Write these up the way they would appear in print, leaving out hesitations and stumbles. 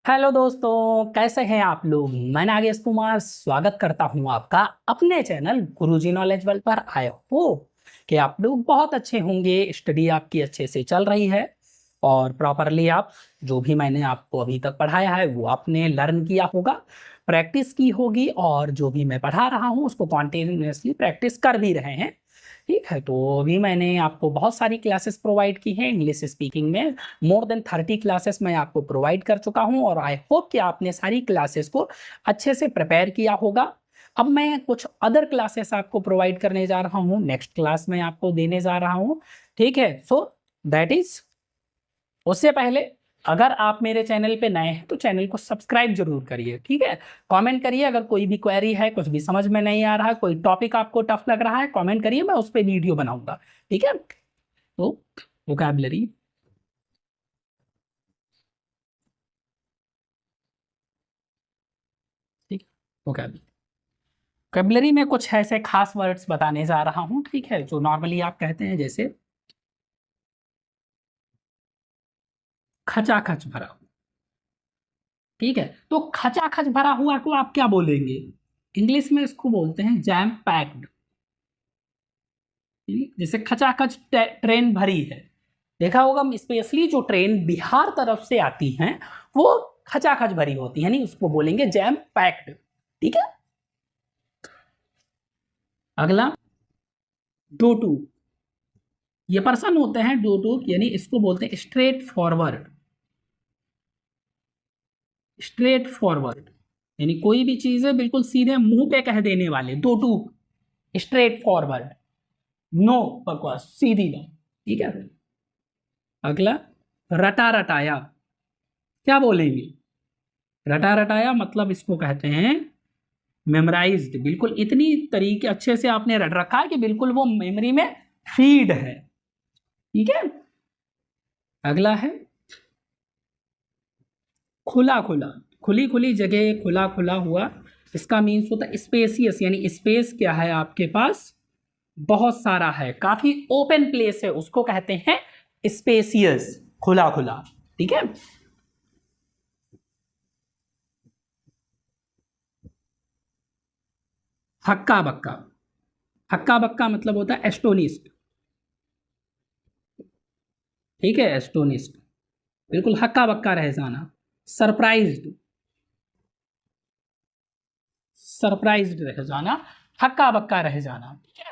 Hello दोस्तों, कैसे हैं आप लोग। मैं नागेश कुमार स्वागत करता हूं आपका अपने चैनल गुरुजी नॉलेज वर्ल्ड पर। आए हो कि आप लोग बहुत अच्छे होंगे, स्टडी आपकी अच्छे से चल रही है और प्रॉपरली आप जो भी मैंने आपको अभी तक पढ़ाया है वो आपने लर्न किया होगा, प्रैक्टिस की होगी और जो भी मैं पढ़ा रहा हूं उसको कॉन्टिन्यूसली प्रैक्टिस कर भी रहे हैं। ठीक है, तो अभी मैंने आपको बहुत सारी क्लासेस प्रोवाइड की हैं इंग्लिश स्पीकिंग में। मोर देन 30 क्लासेस मैं आपको प्रोवाइड कर चुका हूं और आई होप कि आपने सारी क्लासेस को अच्छे से प्रिपेयर किया होगा। अब मैं कुछ अदर क्लासेस आपको प्रोवाइड करने जा रहा हूं, नेक्स्ट क्लास में आपको देने जा रहा हूं। ठीक है, सो दैट इज, उससे पहले अगर आप मेरे चैनल पे नए हैं तो चैनल को सब्सक्राइब जरूर करिए। ठीक है, कमेंट करिए अगर कोई भी क्वेरी है, कुछ भी समझ में नहीं आ रहा है, कोई टॉपिक आपको टफ लग रहा है, कमेंट करिए, मैं उस पर वीडियो बनाऊंगा। ठीक है, तो वोकैबुलरी, ठीक, वोकैबुलरी वोकैबुलरी में कुछ ऐसे खास वर्ड्स बताने जा रहा हूँ। ठीक है, जो नॉर्मली आप कहते हैं, जैसे खचाखच भरा हुआ। ठीक है, तो खचाखच भरा हुआ को आप क्या बोलेंगे? इंग्लिश में इसको बोलते हैं जैम पैक्ड। जैसे खचाखच ट्रेन भरी है, देखा होगा स्पेशली जो ट्रेन बिहार तरफ से आती हैं वो खचाखच भरी होती है, नहीं उसको बोलेंगे जैम पैक्ड। ठीक है, अगला डो टू। ये पर्सन होते हैं डो टू, यानी इसको बोलते हैं स्ट्रेट फॉरवर्ड। स्ट्रेट फॉरवर्ड यानी कोई भी चीज है बिल्कुल सीधे मुंह पे कह देने वाले, डो टू, स्ट्रेट फॉरवर्ड, नो बकवास, सीधी बात। ठीक है, अगला रटा रटाया। क्या बोलेंगे? रटा रटाया मतलब इसको कहते हैं मेमोराइज्ड, बिल्कुल इतनी तरीके अच्छे से आपने रट रखा है कि बिल्कुल वो मेमोरी में फीड है। ठीक है, अगला है खुला खुला। खुली खुली जगह, खुला खुला हुआ, इसका मीन्स होता है स्पेसियस, यानी स्पेस क्या है आपके पास, बहुत सारा है, काफी ओपन प्लेस है, उसको कहते हैं स्पेसियस, खुला खुला। ठीक है, हक्का बक्का। हक्का बक्का मतलब होता है एस्टोनिस्ट। ठीक है, एस्टोनिस्ट, बिल्कुल हक्का बक्का रह जाना। सरप्राइज्ड, सरप्राइज्ड रह जाना, हक्का बक्का रह जाना। ठीक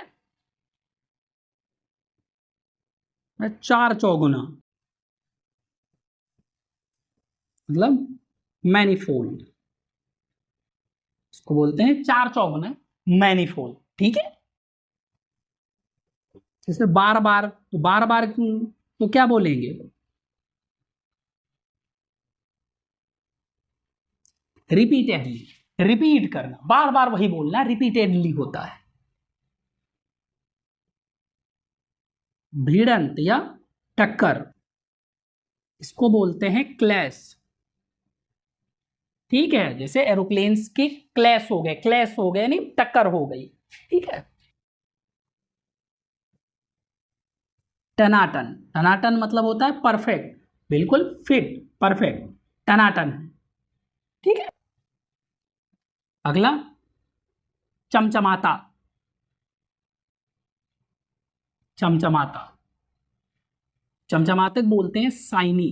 है, चार चौगुना मतलब मैनीफोल्ड, इसको बोलते हैं चार चौगुना, मैनीफोल्ड। ठीक है, जैसे बार बार, तो बार बार तो क्या बोलेंगे? रिपीटेडली, रिपीट करना, बार बार वही बोलना, रिपीटेडली होता है। भिड़ंत या टक्कर, इसको बोलते हैं क्लैश। ठीक है, जैसे एरोप्लेन्स के क्लैश हो गए, क्लैश हो गए यानी टक्कर हो गई। ठीक है, टनाटन। टनाटन मतलब होता है परफेक्ट, बिल्कुल फिट, परफेक्ट, टनाटन है। ठीक है, अगला चमचमाता। चमचमाता, चमचमाते बोलते हैं साइनी।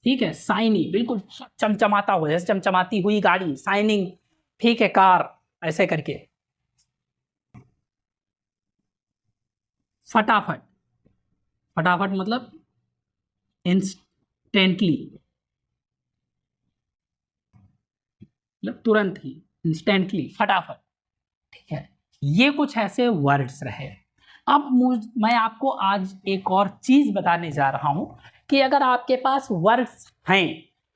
ठीक है, साइनी, बिल्कुल चमचमाता हो, जैसे चमचमाती हुई गाड़ी, साइनिंग। ठीक है, कार, ऐसे करके। फटाफट। फटाफट मतलब इंस्टेंटली, मतलब तुरंत ही, इंस्टेंटली, फटाफट। ठीक है, ये कुछ ऐसे वर्ड्स रहे। अब मैं आपको आज एक और चीज बताने जा रहा हूं कि अगर आपके पास वर्ड्स हैं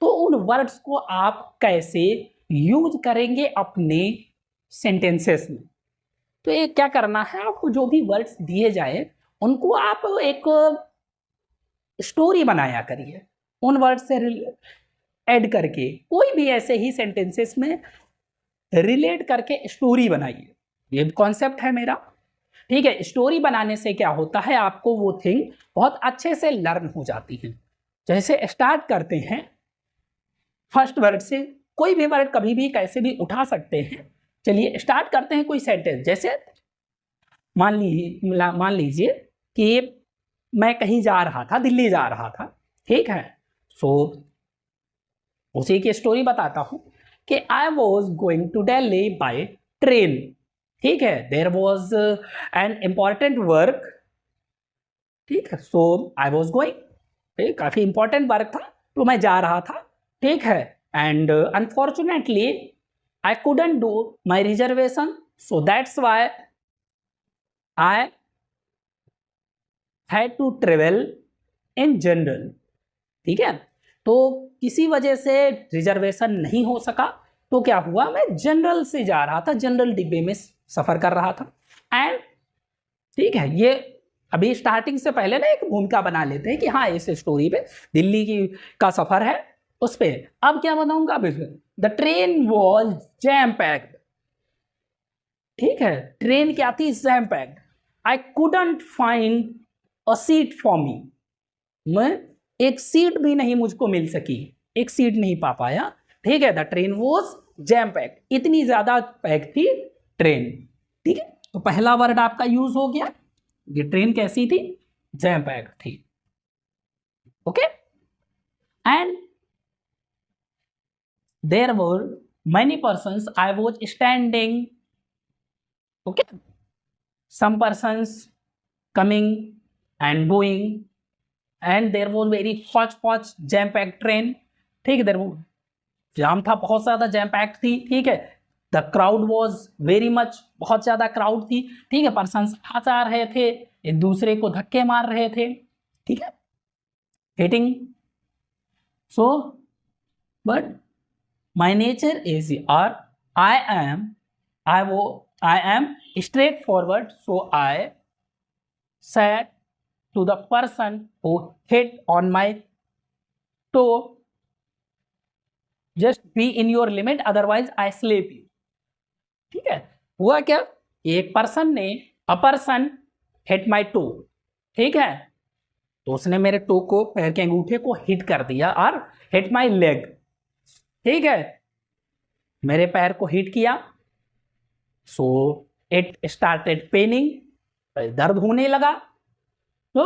तो उन वर्ड्स को आप कैसे यूज करेंगे अपने सेंटेंसेस में। तो ये क्या करना है, आपको जो भी वर्ड्स दिए जाए उनको आप एक स्टोरी बनाया करिए, उन वर्ड से ऐड करके कोई भी ऐसे ही सेंटेंसेस में रिलेट करके स्टोरी बनाइए। ये कॉन्सेप्ट है मेरा। ठीक है, स्टोरी बनाने से क्या होता है, आपको वो थिंग बहुत अच्छे से लर्न हो जाती है। जैसे स्टार्ट करते हैं, फर्स्ट वर्ड से कोई भी वर्ड कभी भी कैसे भी उठा सकते हैं। चलिए स्टार्ट करते हैं कोई सेंटेंस। जैसे मान लीजिए कि मैं कहीं जा रहा था, दिल्ली जा रहा था, ठीक है। सो उसी की स्टोरी बताता हूं कि I was going to Delhi by train, ठीक है। There was an important work, ठीक है। सो आई वॉज गोइंग, ठीक, काफी इंपॉर्टेंट वर्क था तो मैं जा रहा था, ठीक है। And unfortunately I couldn't do my reservation, so that's why I had to travel in general, ठीक है। तो किसी वजह से रिजर्वेशन नहीं हो सका, तो क्या हुआ, मैं जनरल से जा रहा था, जनरल डिब्बे में सफर कर रहा था। एंड ठीक है, ये अभी स्टार्टिंग से पहले ना एक भूमिका बना लेते हैं कि हाँ इस स्टोरी पे दिल्ली की का सफर है उस पे। अब क्या बताऊंगा, the train was jam packed, ठीक है। ट्रेन क्या थी, jam packed. I couldn't find a seat for me, मैं एक सीट भी नहीं मुझको मिल सकी, एक सीट नहीं पा पाया, ठीक है। The train was jam packed, इतनी ज्यादा पैक थी ट्रेन, ठीक है। तो पहला वर्ड आपका यूज हो गया, ये ट्रेन कैसी थी, जैम पैक्ड थी, okay. And there were many persons, I was standing, okay, some persons coming and going, and there was very hodgepodge jam packed train, ठीक है। देयर जाम था, बहुत ज्यादा जैम पैक्ड थी, ठीक है। The crowd was very much, बहुत ज्यादा क्राउड थी, ठीक है। पर्सन्स आ जा रहे थे, एक दूसरे को धक्के मार रहे थे, ठीक है, hitting. So but my nature is are I am straight forward, so I said to the person who hit on my toe, just be in your limit otherwise I slap you, ठीक है। हुआ क्या, एक person ने, a person hit my toe, ठीक है। तो उसने मेरे टो को, पैर के अंगूठे को हिट कर दिया, और हिट माई लेग, ठीक है, मेरे पैर को हिट किया। सो इट स्टार्टेड पेनिंग, दर्द होने लगा। तो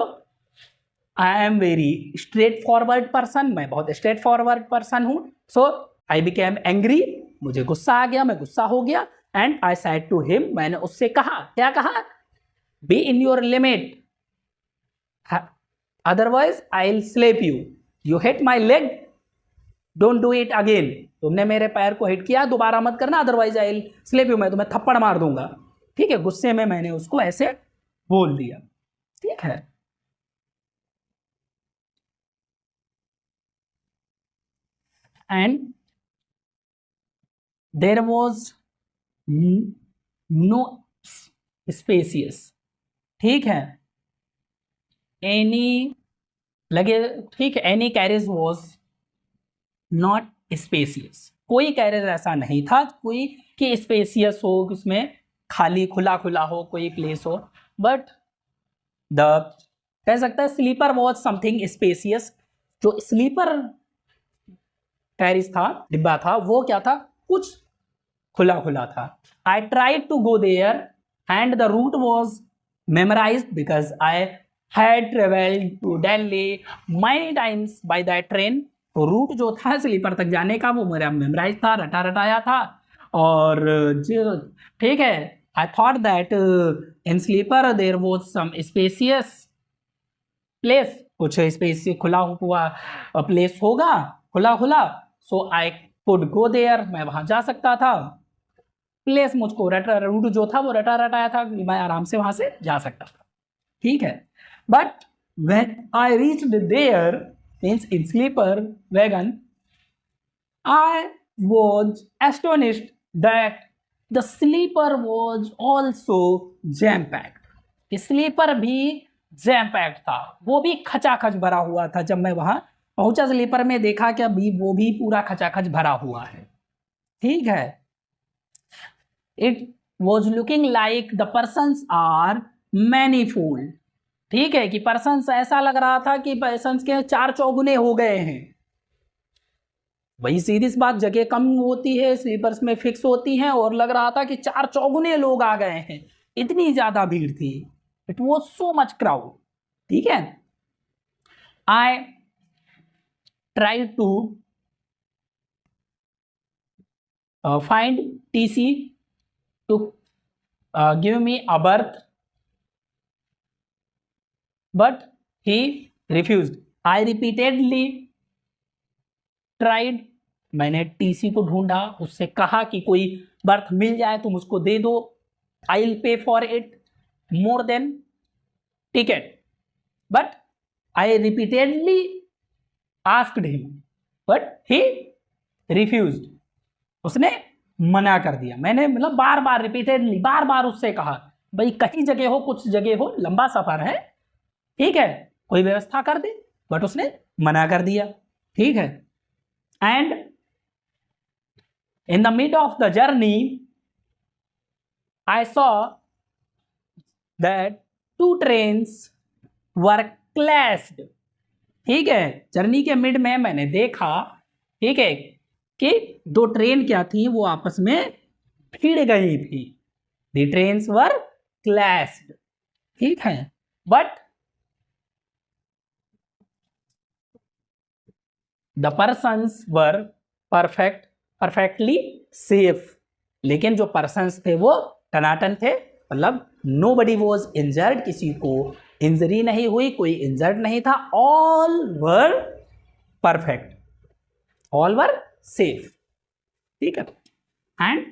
I am very straight forward person, मैं बहुत स्ट्रेट फॉरवर्ड पर्सन हूं। सो आई बिकेम एंग्री, मुझे गुस्सा आ गया, मैं गुस्सा हो गया। And I said to him, मैंने उससे कहा, क्या कहा, be in your limit otherwise I will slap you, you hit my leg, don't do it again, तुमने मेरे पैर को हिट किया, दोबारा मत करना, otherwise I will slap you, मैं तुम्हें थप्पड़ मार दूंगा, ठीक है। गुस्से में मैंने उसको ऐसे बोल दिया, ठीक है। And there was no spacious, ठीक है, एनी लगे, ठीक है, any carriage was not spacious, कोई कैरेज ऐसा नहीं था कोई कि स्पेसियस हो, उसमें खाली खुला खुला हो कोई प्लेस हो। बट द कह सकता है स्लीपर वॉज समथिंग स्पेसियस, जो स्लीपर कैरेज था, डिब्बा था, वो क्या था, कुछ खुला खुला था। I tried to go there and the route was memorised because I had travelled to Delhi many times by that train। तो रूट जो था स्लीपर तक जाने का वो मेरा मेमोराइज था, रटा रटाया था। और जो ठीक है, I thought that in sleeper there was some spacious place, कुछ स्पेस खुला हुआ प्लेस होगा, खुला खुला। सो आई कुड गो देयर, मैं वहां जा सकता था। प्लेस मुझको रूट जो था वो रटा रटाया था, मैं आराम से वहां से जा सकता था, ठीक है। But when I reached there, means in sleeper wagon, I was astonished that the sleeper was also jam packed। Sleeper भी जैम पैक्ड था, वो भी खचाखच भरा हुआ था। जब मैं वहां पहुंचा स्लीपर में, देखा कि अभी वो भी पूरा खचाखच भरा हुआ है, ठीक है। It was looking like the persons are manifold, ठीक है, कि पर्सन्स ऐसा लग रहा था कि पर्सन्स के 4 चौगुने हो गए हैं। वही सीधी सी बात, जगह कम होती है, स्लीपर्स में फिक्स होती हैं, और लग रहा था कि 4 चौगुने लोग आ गए हैं, इतनी ज्यादा भीड़ थी। It was so much crowd. ठीक है, I try to find TC to give me a berth, but he refused. I repeatedly tried, मैंने टीसी को ढूंढा, उससे कहा कि कोई बर्थ मिल जाए तो मुझको दे दो, I will pay for it more than ticket, but I repeatedly asked him but he refused. उसने मना कर दिया। मैंने मतलब बार बार रिपीटेडली बार बार उससे कहा, भाई कहीं जगह हो, कुछ जगह हो, लंबा सफर है, ठीक है, कोई व्यवस्था कर दे, बट उसने मना कर दिया। ठीक है, and in the mid of the journey I saw that 2 trains were clashed. ठीक है, जर्नी के मिड में मैंने देखा, ठीक है, कि 2 ट्रेन क्या थी, वो आपस में भिड़ गई थी। The trains were clashed. ठीक है, but the persons were perfectly safe. लेकिन जो पर्सन्स थे वो टनाटन थे, मतलब नोबडी वॉज इंजर्ड, किसी को इंजरी नहीं हुई, कोई इंजर्ड नहीं था, all were perfect, all were safe. ठीक है, and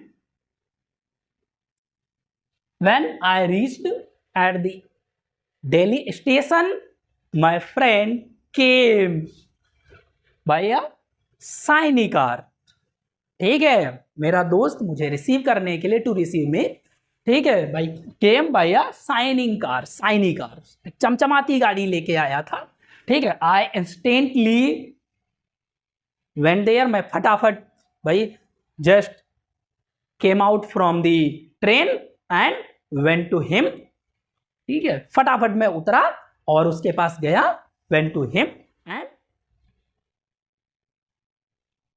when I reached at the Delhi station, my friend came by a shiny car. ठीक है, मेरा दोस्त मुझे रिसीव करने के लिए, टू रिसीव मी, ठीक है भाई, came by a shining car, shiny car, चमचमाती गाड़ी लेके आया था। ठीक है, आई इंस्टेंटली वेंट देयर, मैं फटाफट भाई just came out from the train and went to him. ठीक है, फटाफट मैं उतरा और उसके पास गया, went to him and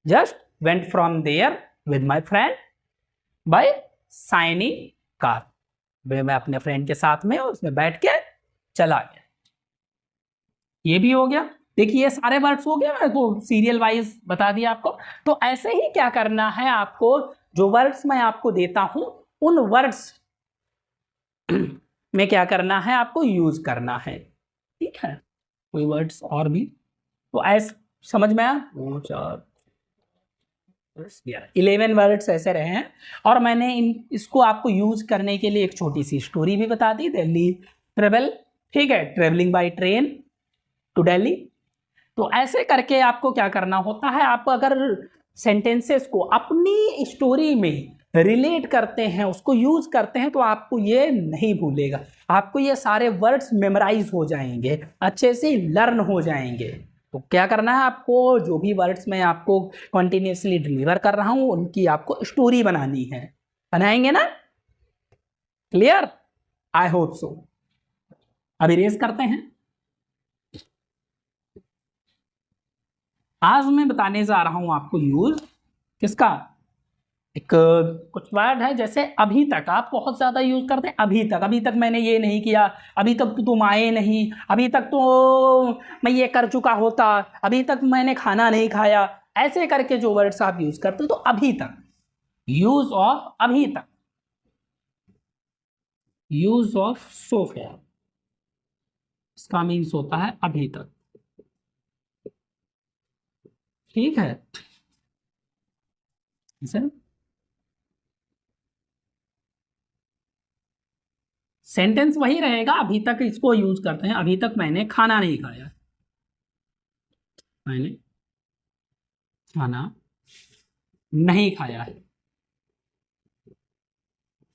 just went from there with my friend by shiny car. मैं अपने फ्रेंड के साथ में उसमें बैठ के चला गया। ये भी हो गया। देखिए ये सारे वर्ड्स हो गए, मैं तो सीरियल वाइज बता दिया आपको। तो ऐसे ही क्या करना है आपको, जो वर्ड्स मैं आपको देता हूं उन वर्ड्स में क्या करना है, आपको यूज करना है। ठीक है, कोई वर्ड्स और भी तो ऐसे समझ में आया। 2 4 11 वर्ड्स ऐसे रहे हैं, और मैंने इसको आपको यूज करने के लिए एक छोटी सी स्टोरी भी बता दी, दिल्ली ट्रेवल। ठीक है, travelling by train to Delhi. तो ऐसे करके आपको क्या करना होता है, आप अगर सेंटेंसेस को अपनी स्टोरी में रिलेट करते हैं, उसको यूज करते हैं, तो आपको ये नहीं भूलेगा, आपको ये सारे वर्ड्स मेमोराइज हो जाएंगे, अच्छे से लर्न हो जाएंगे। तो क्या करना है आपको, जो भी वर्ड्स मैं आपको कंटिन्यूसली डिलीवर कर रहा हूं उनकी आपको स्टोरी बनानी है। बनाएंगे ना? क्लियर? I hope so. अब इरेज करते हैं। आज मैं बताने जा रहा हूं आपको यूज किसका, एक कुछ वर्ड है, जैसे अभी तक आप बहुत ज्यादा यूज करते हैं, अभी तक मैंने ये नहीं किया, अभी तक तो तुम आए नहीं, अभी तक तो मैं ये कर चुका होता, अभी तक मैंने खाना नहीं खाया। ऐसे करके जो वर्ड्स आप यूज करते हो, तो अभी तक, यूज ऑफ अभी तक, यूज ऑफ सो फार, इसका मीन्स होता है अभी तक। ठीक है सर, सेंटेंस वही रहेगा, अभी तक इसको यूज करते हैं, अभी तक मैंने खाना नहीं खाया, मैंने खाना नहीं खाया है।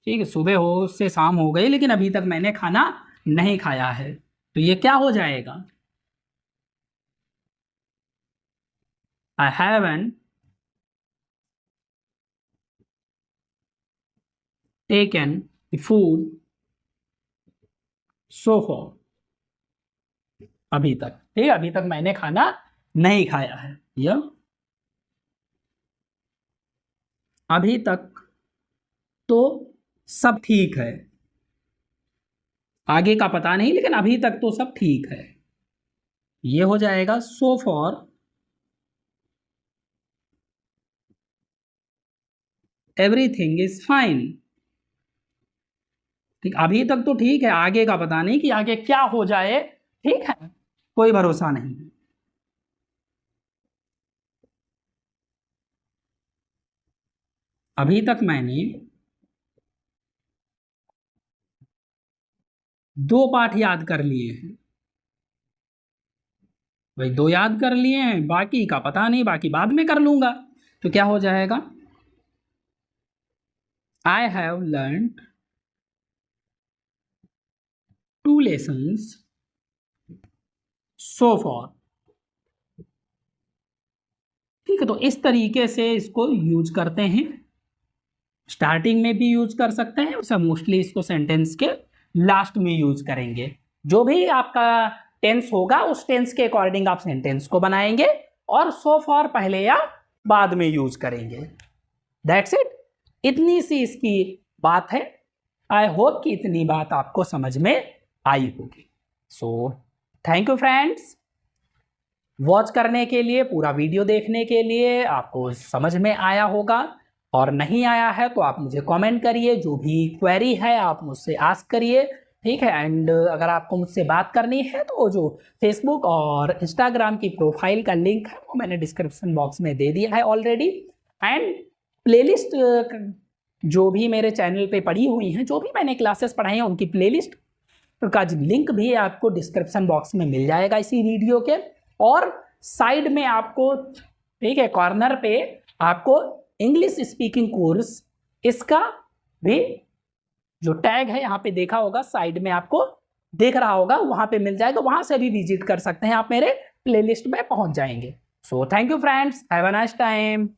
ठीक है, सुबह हो से शाम हो गई लेकिन अभी तक मैंने खाना नहीं खाया है, तो ये क्या हो जाएगा, I haven't taken the food so for, अभी तक। ठीक है, अभी तक मैंने खाना नहीं खाया है। यह अभी तक तो सब ठीक है, आगे का पता नहीं, लेकिन अभी तक तो सब ठीक है। ये हो जाएगा so for everything is fine. ठीक, अभी तक तो ठीक है, आगे का पता नहीं कि आगे क्या हो जाए। ठीक है, कोई भरोसा नहीं। अभी तक मैंने 2 पाठ याद कर लिए हैं। भाई 2 याद कर लिए हैं, बाकी का पता नहीं, बाकी बाद में कर लूंगा। तो क्या हो जाएगा, I have learned 2 lessons so far। ठीक है, तो इस तरीके से इसको यूज करते हैं। स्टार्टिंग में भी यूज कर सकते हैं, सब मोस्टली इसको सेंटेंस के लास्ट में यूज करेंगे। जो भी आपका टेंस होगा उस टेंस के अकॉर्डिंग आप सेंटेंस को बनाएंगे और सो फॉर पहले या बाद में यूज करेंगे। दैट्स इट, इतनी सी इसकी बात है। आई होप कि इतनी बात आपको समझ में आई होगी। So thank you friends, watch करने के लिए, पूरा वीडियो देखने के लिए। आपको समझ में आया होगा, और नहीं आया है तो आप मुझे कमेंट करिए, जो भी क्वेरी है आप मुझसे आस्क करिए। ठीक है, एंड अगर आपको मुझसे बात करनी है तो जो फेसबुक और इंस्टाग्राम की प्रोफाइल का लिंक है वो मैंने डिस्क्रिप्शन बॉक्स में दे दिया है ऑलरेडी। एंड प्लेलिस्ट जो भी मेरे चैनल पे पड़ी हुई हैं, जो भी मैंने क्लासेस पढ़ाई हैं उनकी प्लेलिस्ट का लिंक भी आपको डिस्क्रिप्शन बॉक्स में मिल जाएगा इसी वीडियो के। और साइड में आपको, ठीक है, कॉर्नर पे आपको इंग्लिश स्पीकिंग कोर्स, इसका भी जो टैग है यहाँ पे देखा होगा, साइड में आपको देख रहा होगा, वहां पे मिल जाएगा, वहां से भी विजिट कर सकते हैं आप, मेरे प्लेलिस्ट में पहुंच जाएंगे। So thank you friends, have a nice time.